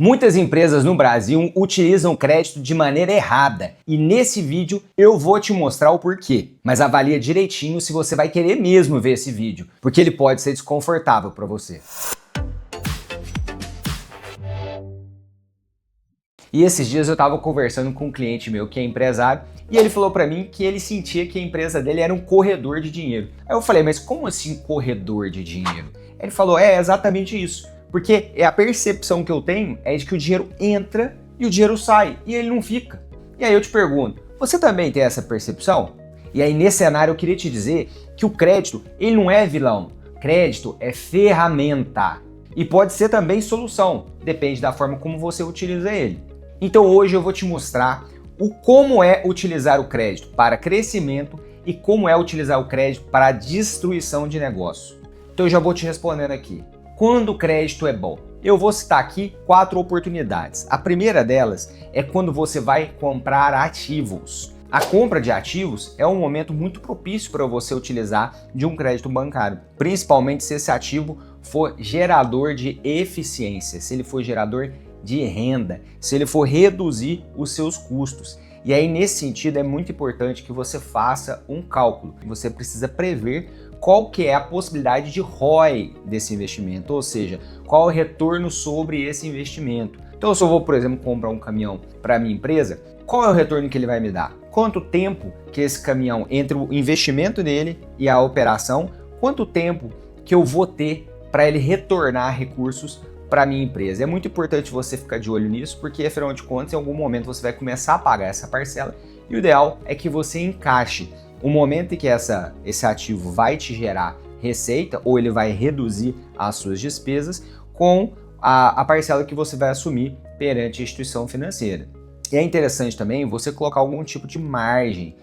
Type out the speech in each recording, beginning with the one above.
Muitas empresas no Brasil utilizam crédito de maneira errada e nesse vídeo eu vou te mostrar o porquê. Mas avalia direitinho se você vai querer mesmo ver esse vídeo, porque ele pode ser desconfortável para você. E esses dias eu estava conversando com um cliente meu que é empresário e ele falou para mim que ele sentia que a empresa dele era um corredor de dinheiro. Aí eu falei, mas como assim corredor de dinheiro? Ele falou, é exatamente isso. Porque a percepção que eu tenho é de que o dinheiro entra e o dinheiro sai e ele não fica. E aí eu te pergunto, você também tem essa percepção? E aí nesse cenário eu queria te dizer que o crédito, ele não é vilão. Crédito é ferramenta e pode ser também solução, depende da forma como você utiliza ele. Então hoje eu vou te mostrar como é utilizar o crédito para crescimento e como é utilizar o crédito para destruição de negócio. Então eu já vou te respondendo aqui. Quando o crédito é bom? Eu vou citar aqui 4 oportunidades. A primeira delas é quando você vai comprar ativos. A compra de ativos é um momento muito propício para você utilizar de um crédito bancário, principalmente se esse ativo for gerador de eficiência, se ele for gerador de renda, se ele for reduzir os seus custos. E aí, nesse sentido, é muito importante que você faça um cálculo. Você precisa prever qual que é a possibilidade de ROI desse investimento, ou seja, qual é o retorno sobre esse investimento. Então, se eu vou, por exemplo, comprar um caminhão para a minha empresa, qual é o retorno que ele vai me dar? Quanto tempo que esse caminhão, entre o investimento dele e a operação, quanto tempo que eu vou ter para ele retornar recursos para a minha empresa? É muito importante você ficar de olho nisso, porque afinal de contas, em algum momento você vai começar a pagar essa parcela e o ideal é que você encaixe o momento em que esse ativo vai te gerar receita ou ele vai reduzir as suas despesas com a parcela que você vai assumir perante a instituição financeira. E é interessante também você colocar algum tipo de margem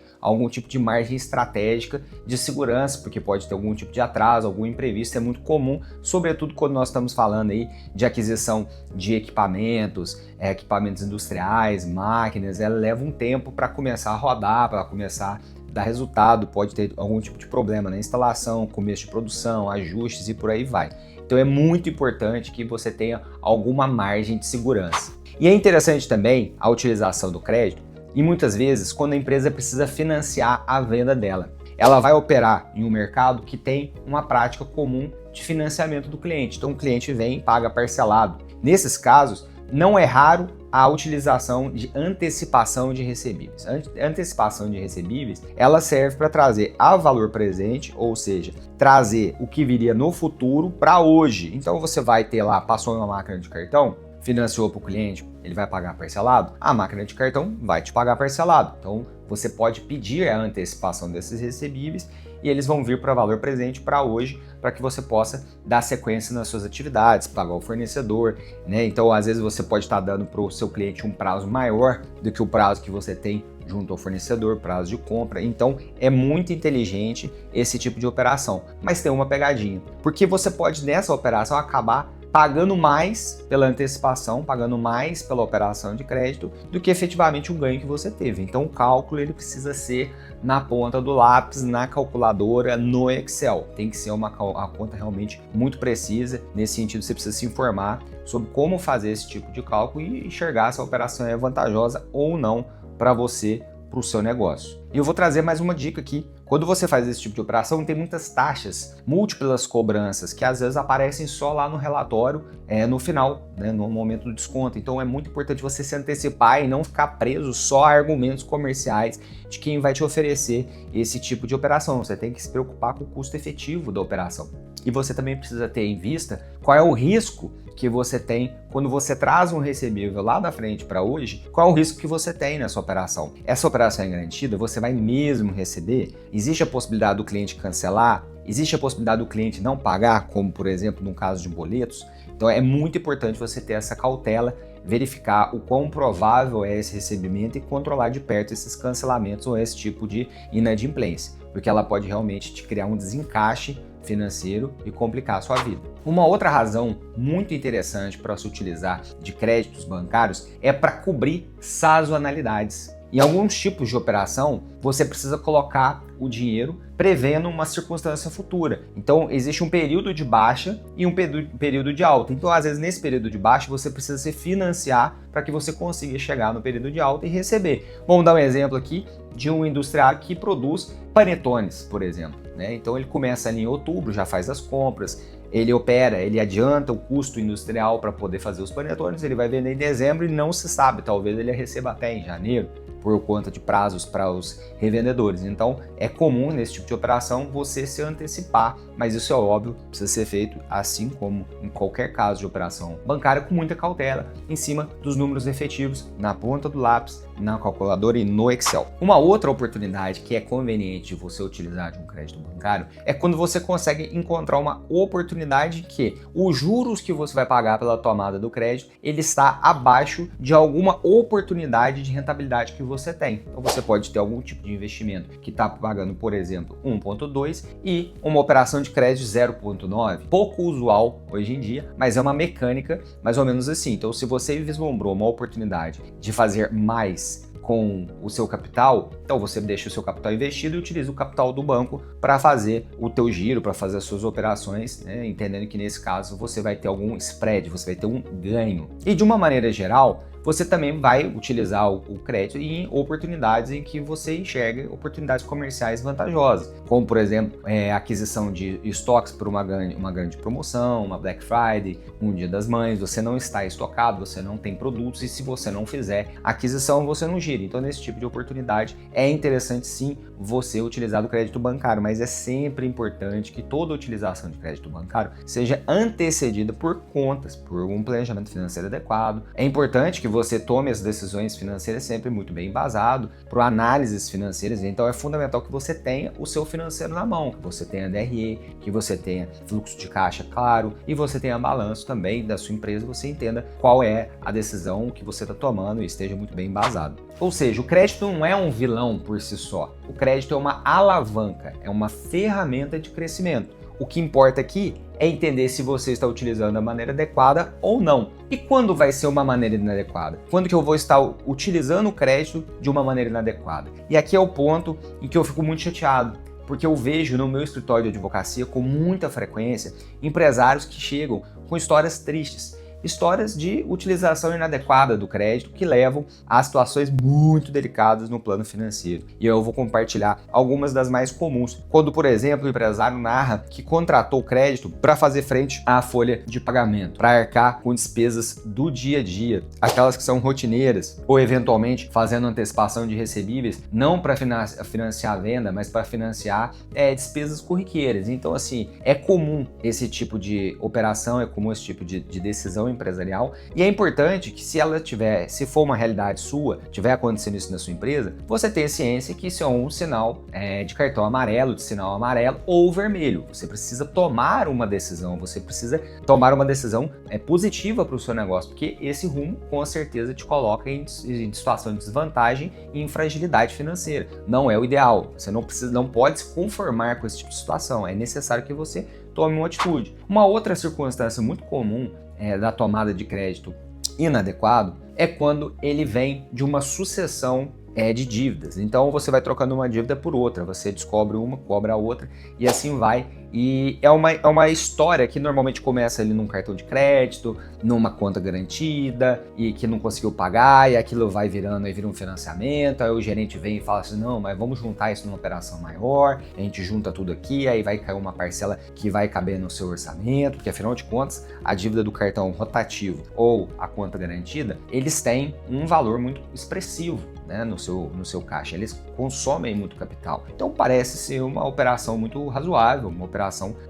estratégica de segurança, porque pode ter algum tipo de atraso, algum imprevisto, é muito comum, sobretudo quando nós estamos falando aí de aquisição de equipamentos, equipamentos industriais, máquinas, ela leva um tempo para começar a rodar, para começar a dar resultado, pode ter algum tipo de problema na instalação, começo de produção, ajustes e por aí vai. Então é muito importante que você tenha alguma margem de segurança. E é interessante também a utilização do crédito, e muitas vezes, quando a empresa precisa financiar a venda dela, ela vai operar em um mercado que tem uma prática comum de financiamento do cliente. Então o cliente vem e paga parcelado. Nesses casos, não é raro a utilização de antecipação de recebíveis. A antecipação de recebíveis, ela serve para trazer a valor presente, ou seja, trazer o que viria no futuro para hoje. Então você vai ter lá, passou uma máquina de cartão, financiou para o cliente, ele vai pagar parcelado, a máquina de cartão vai te pagar parcelado. Então você pode pedir a antecipação desses recebíveis e eles vão vir para valor presente para hoje, para que você possa dar sequência nas suas atividades, pagar o fornecedor, né? Então às vezes você pode estar dando para o seu cliente um prazo maior do que o prazo que você tem junto ao fornecedor, prazo de compra. Então é muito inteligente esse tipo de operação, mas tem uma pegadinha, porque você pode nessa operação acabar pagando mais pela antecipação, pagando mais pela operação de crédito do que efetivamente o ganho que você teve. Então o cálculo ele precisa ser na ponta do lápis, na calculadora, no Excel. Tem que ser uma conta realmente muito precisa. Nesse sentido, você precisa se informar sobre como fazer esse tipo de cálculo e enxergar se a operação é vantajosa ou não para você, para o seu negócio. E eu vou trazer mais uma dica aqui. Quando você faz esse tipo de operação, tem muitas taxas, múltiplas cobranças, que às vezes aparecem só lá no relatório, no final, né, no momento do desconto. Então é muito importante você se antecipar e não ficar preso só a argumentos comerciais de quem vai te oferecer esse tipo de operação. Você tem que se preocupar com o custo efetivo da operação. E você também precisa ter em vista qual é o risco que você tem quando você traz um recebível lá da frente para hoje, qual é o risco que você tem nessa operação. Essa operação é garantida? Você vai mesmo receber? Existe a possibilidade do cliente cancelar? Existe a possibilidade do cliente não pagar, como por exemplo no caso de boletos? Então é muito importante você ter essa cautela, verificar o quão provável é esse recebimento e controlar de perto esses cancelamentos ou esse tipo de inadimplência, porque ela pode realmente te criar um desencaixe financeiro e complicar a sua vida. Uma outra razão muito interessante para se utilizar de créditos bancários é para cobrir sazonalidades. Em alguns tipos de operação, você precisa colocar o dinheiro prevendo uma circunstância futura. Então, existe um período de baixa e um período de alta. Então, às vezes, nesse período de baixa, você precisa se financiar para que você consiga chegar no período de alta e receber. Vamos dar um exemplo aqui de um industrial que produz panetones, por exemplo, né? Então, ele começa ali em outubro, já faz as compras, ele opera, ele adianta o custo industrial para poder fazer os panetones, ele vai vender em dezembro e não se sabe, talvez ele receba até em janeiro, por conta de prazos para os revendedores. Então, é comum nesse tipo de operação você se antecipar, mas isso é óbvio, precisa ser feito assim como em qualquer caso de operação bancária, com muita cautela, em cima dos números efetivos, na ponta do lápis, na calculadora e no Excel. Uma outra oportunidade que é conveniente você utilizar de um crédito bancário é quando você consegue encontrar uma oportunidade que os juros que você vai pagar pela tomada do crédito, ele está abaixo de alguma oportunidade de rentabilidade que você tem. Então você pode ter algum tipo de investimento que está pagando, por exemplo, 1,2 e uma operação de crédito 0,9. Pouco usual hoje em dia, mas é uma mecânica mais ou menos assim. Então se você vislumbrou uma oportunidade de fazer mais com o seu capital, então você deixa o seu capital investido e utiliza o capital do banco para fazer o teu giro, para fazer as suas operações, né? Entendendo que nesse caso você vai ter algum spread, você vai ter um ganho. E de uma maneira geral, você também vai utilizar o crédito em oportunidades em que você enxerga oportunidades comerciais vantajosas, como por exemplo, aquisição de estoques por uma grande promoção, uma Black Friday, um Dia das Mães, você não está estocado, você não tem produtos e se você não fizer aquisição, você não gira. Então nesse tipo de oportunidade é interessante sim você utilizar o crédito bancário, mas é sempre importante que toda utilização de crédito bancário seja antecedida por contas, por um planejamento financeiro adequado. É importante que você tome as decisões financeiras sempre muito bem embasado, por análises financeiras, então é fundamental que você tenha o seu financeiro na mão, que você tenha DRE, que você tenha fluxo de caixa claro e você tenha balanço também da sua empresa, você entenda qual é a decisão que você está tomando e esteja muito bem embasado. Ou seja, o crédito não é um vilão por si só, o crédito é uma alavanca, é uma ferramenta de crescimento. O que importa aqui é entender se você está utilizando da maneira adequada ou não. E quando vai ser uma maneira inadequada? Quando que eu vou estar utilizando o crédito de uma maneira inadequada? E aqui é o ponto em que eu fico muito chateado, porque eu vejo no meu escritório de advocacia com muita frequência empresários que chegam com histórias tristes. Histórias de utilização inadequada do crédito que levam a situações muito delicadas no plano financeiro. E eu vou compartilhar algumas das mais comuns. Quando, por exemplo, o empresário narra que contratou crédito para fazer frente à folha de pagamento, para arcar com despesas do dia a dia, aquelas que são rotineiras, ou eventualmente fazendo antecipação de recebíveis, não para financiar a venda, mas para financiar despesas corriqueiras. Então, assim, é comum esse tipo de operação, é comum esse tipo de decisão empresarial, e é importante que se for uma realidade sua, tiver acontecendo isso na sua empresa, você tenha ciência que isso é um sinal de cartão amarelo, de sinal amarelo ou vermelho. Você precisa tomar uma decisão, você precisa tomar uma decisão positiva para o seu negócio, porque esse rumo com certeza te coloca em situação de desvantagem e em fragilidade financeira. Não é o ideal, você não pode se conformar com esse tipo de situação, é necessário que você tome uma atitude. Uma outra circunstância muito comum da tomada de crédito inadequado é quando ele vem de uma sucessão de dívidas. Então você vai trocando uma dívida por outra, você descobre uma, cobra a outra e assim vai. E é uma história que normalmente começa ali num cartão de crédito, numa conta garantida e que não conseguiu pagar e aquilo vai virando, aí vira um financiamento, aí o gerente vem e fala assim, não, mas vamos juntar isso numa operação maior, a gente junta tudo aqui, aí vai cair uma parcela que vai caber no seu orçamento, porque afinal de contas, a dívida do cartão rotativo ou a conta garantida, eles têm um valor muito expressivo, né, no seu caixa, eles consomem muito capital. Então parece ser uma operação muito razoável, uma operação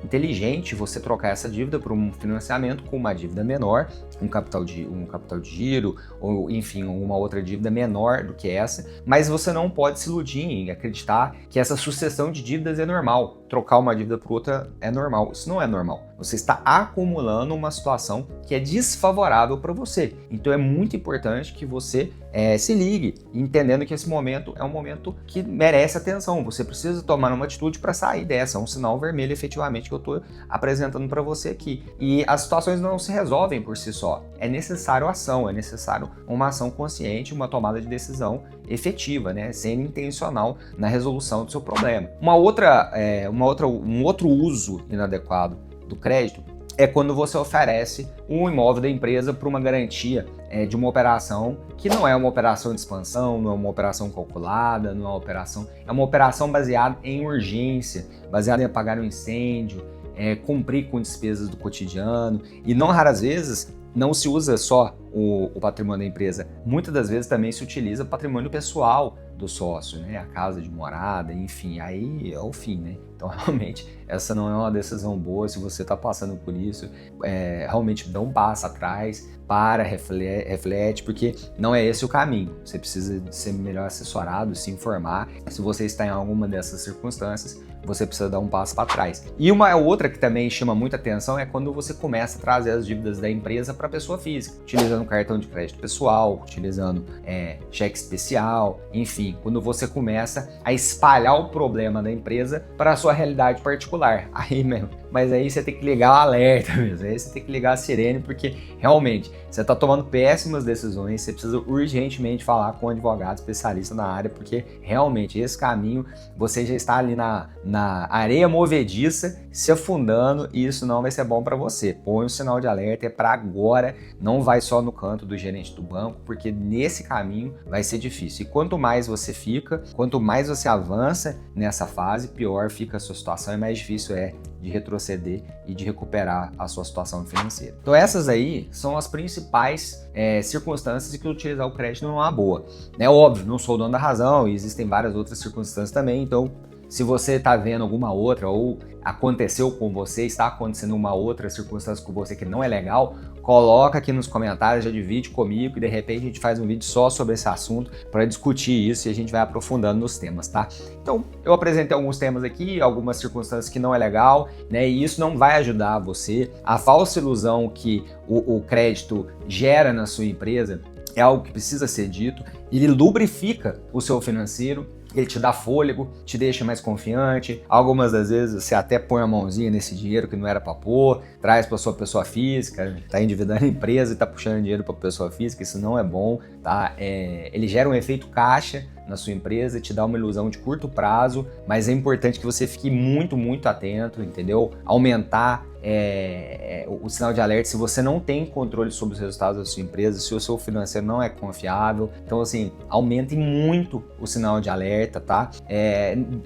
inteligente você trocar essa dívida por um financiamento com uma dívida menor, um capital de giro, ou enfim, uma outra dívida menor do que essa, mas você não pode se iludir em acreditar que essa sucessão de dívidas é normal. Trocar uma dívida por outra é normal. Isso não é normal. Você está acumulando uma situação que é desfavorável para você. Então é muito importante que você se ligue, entendendo que esse momento é um momento que merece atenção. Você precisa tomar uma atitude para sair dessa, é um sinal vermelho efetivamente que eu estou apresentando para você aqui. E as situações não se resolvem por si só. É necessário ação, é necessário uma ação consciente, uma tomada de decisão efetiva, né? Sendo intencional na resolução do seu problema. Um outro uso inadequado do crédito é quando você oferece um imóvel da empresa para uma garantia de uma operação que não é uma operação de expansão, não é uma operação calculada, não é uma operação... É uma operação baseada em urgência, baseada em apagar um incêndio, cumprir com despesas do cotidiano. E não raras vezes não se usa só o patrimônio da empresa, muitas das vezes também se utiliza patrimônio pessoal do sócio, né? A casa de morada, enfim, aí é o fim, né? Então, realmente, essa não é uma decisão boa. Se você está passando por isso, realmente dá um passo atrás, reflete, porque não é esse o caminho. Você precisa ser melhor assessorado, se informar. Se você está em alguma dessas circunstâncias, você precisa dar um passo para trás. E uma outra que também chama muita atenção é quando você começa a trazer as dívidas da empresa para a pessoa física, utilizando cartão de crédito pessoal, utilizando cheque especial, enfim, quando você começa a espalhar o problema da empresa para a sua realidade particular. Mas aí você tem que ligar o alerta mesmo, aí você tem que ligar a sirene, porque realmente você está tomando péssimas decisões, você precisa urgentemente falar com um advogado especialista na área, porque realmente esse caminho você já está ali na areia movediça, se afundando, e isso não vai ser bom para você. Põe um sinal de alerta, é para agora, não vai só no canto do gerente do banco, porque nesse caminho vai ser difícil. E quanto mais você fica, quanto mais você avança nessa fase, pior fica a sua situação e mais difícil é de retroceder e de recuperar a sua situação financeira. Então essas aí são as principais circunstâncias que utilizar o crédito não é uma boa. É óbvio, não sou o dono da razão e existem várias outras circunstâncias também, então se você está vendo alguma outra ou aconteceu com você, está acontecendo uma outra circunstância com você que não é legal, coloca aqui nos comentários, já divide comigo e de repente a gente faz um vídeo só sobre esse assunto para discutir isso e a gente vai aprofundando nos temas, tá? Então, eu apresentei alguns temas aqui, algumas circunstâncias que não é legal, né? E isso não vai ajudar você. A falsa ilusão que o crédito gera na sua empresa é algo que precisa ser dito. Ele lubrifica o seu financeiro, ele te dá fôlego, te deixa mais confiante. Algumas das vezes você até põe a mãozinha nesse dinheiro que não era para pôr, traz para sua pessoa física, está endividando a empresa e está puxando dinheiro para a pessoa física, isso não é bom, tá? Ele gera um efeito caixa na sua empresa, te dá uma ilusão de curto prazo, mas é importante que você fique muito, muito atento, entendeu? Aumentar o sinal de alerta se você não tem controle sobre os resultados da sua empresa, se o seu financeiro não é confiável. Então, assim, aumente muito o sinal de alerta, tá?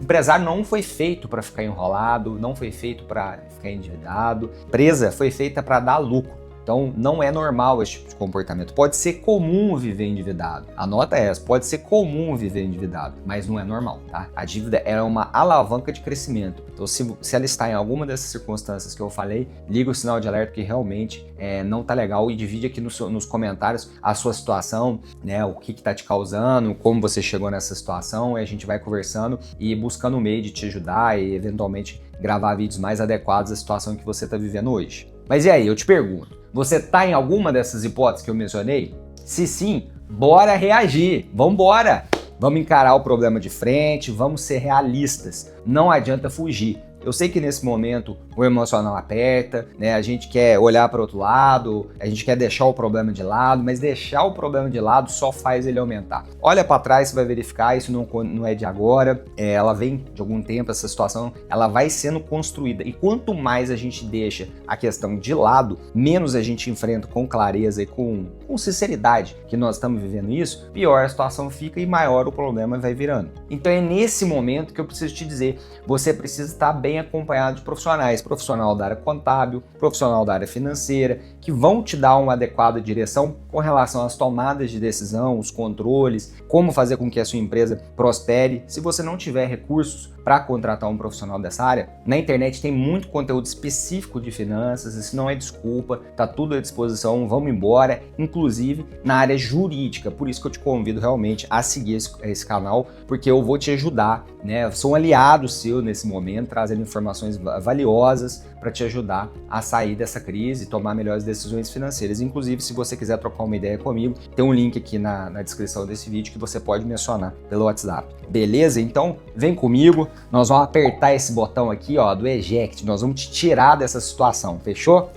Empresário não foi feito para ficar enrolado, não foi feito para ficar endividado. Empresa foi feita para dar lucro. Então, não é normal esse tipo de comportamento. Pode ser comum viver endividado. A nota é essa, pode ser comum viver endividado, mas não é normal, tá? A dívida é uma alavanca de crescimento. Então, se ela está em alguma dessas circunstâncias que eu falei, liga o sinal de alerta que realmente não tá legal e divide aqui nos comentários a sua situação, né? O que está te causando, como você chegou nessa situação, e a gente vai conversando e buscando um meio de te ajudar e eventualmente gravar vídeos mais adequados à situação que você está vivendo hoje. Mas e aí, eu te pergunto, você está em alguma dessas hipóteses que eu mencionei? Se sim, bora reagir, vamos embora! Vamos encarar o problema de frente, vamos ser realistas, não adianta fugir. Eu sei que nesse momento o emocional aperta, né? A gente quer olhar para o outro lado, a gente quer deixar o problema de lado, mas deixar o problema de lado só faz ele aumentar. Olha para trás, você vai verificar, isso não é de agora, ela vem de algum tempo, essa situação, ela vai sendo construída. E quanto mais a gente deixa a questão de lado, menos a gente enfrenta com clareza e com sinceridade que nós estamos vivendo isso, pior a situação fica e maior o problema vai virando. Então é nesse momento que eu preciso te dizer, você precisa estar bem acompanhado de profissional da área contábil, profissional da área financeira, que vão te dar uma adequada direção com relação às tomadas de decisão, os controles, como fazer com que a sua empresa prospere. Se você não tiver recursos para contratar um profissional dessa área, na internet tem muito conteúdo específico de finanças, isso não é desculpa, tá tudo à disposição, vamos embora, inclusive na área jurídica. Por isso que eu te convido realmente a seguir esse canal, porque eu vou te ajudar, né? Eu sou um aliado seu nesse momento, trazendo informações valiosas para te ajudar a sair dessa crise e tomar melhores decisões financeiras. Inclusive, se você quiser trocar uma ideia comigo, tem um link aqui na descrição desse vídeo que você pode me acionar pelo WhatsApp. Beleza? Então, vem comigo, nós vamos apertar esse botão aqui, ó, do Eject, nós vamos te tirar dessa situação, fechou?